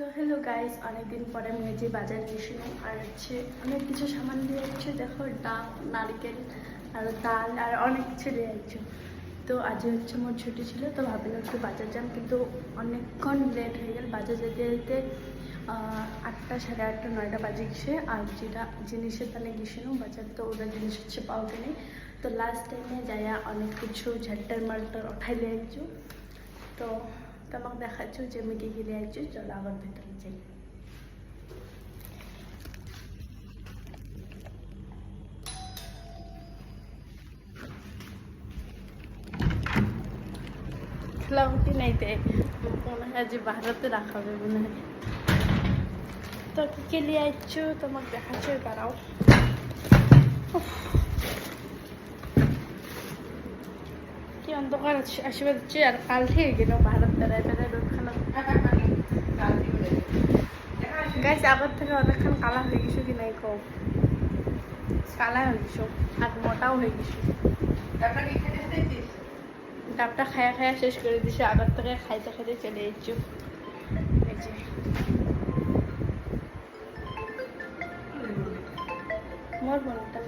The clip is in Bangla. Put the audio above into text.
তো হ্যালো গাইস, অনেকদিন পরে আমি যে বাজারে গেছিলাম আর হচ্ছে অনেক কিছু সামান দিয়ে যাচ্ছে। দেখো ডাব, নারকেল আর ডাল আর অনেক কিছু দিয়ে যাচ্ছে। তো আজ হচ্ছে মোর ছুটি ছিল, তো ভাবলাম একটু বাজার যাম, কিন্তু অনেকক্ষণ লেট হয়ে গেল। বাজার যেতে যেতে 8টা, সাড়ে 8টা, 9টা বাজে গেছে। আর যেটা জিনিসের তাহলে গেছিলাম বাজার, তো ওরা জিনিস হচ্ছে পাওয়া নেই। তো লাস্ট টাইমে যাইয়া অনেক কিছু ঝাট্টার মালটার উঠাই লিয়ে যাচ্ছি। তো তোমাকে দেখাচ্ছি যে আমি কী কী লিয়ে যাচ্ছি। চলো আবার ভেতরে যাই। খেলাউটি নাই দেয়, মনে হয় যে বাহারাতে রাখা হবে মনে হয়। তো কী কী লিয়ে যাচ্ছি তোমাকে দেখাচ্ছি, দাঁড়াও। কি অন্ধকার আসবে হচ্ছে, আর কাল থেকে গেল ভারত বেড়ায় বেড়ায় রোদখানা। গাছ আবার থেকে অনেকক্ষণ কালা হয়ে গেছো কি নাই কও, কালা হয়ে গেছো আর মোটাও হয়ে গেছো। ডাবটা খায়া খায়া শেষ করে দিছে, আবার থেকে খাইতে খাইতে চলে যাচ্ছ। এই যে মোর বোনটা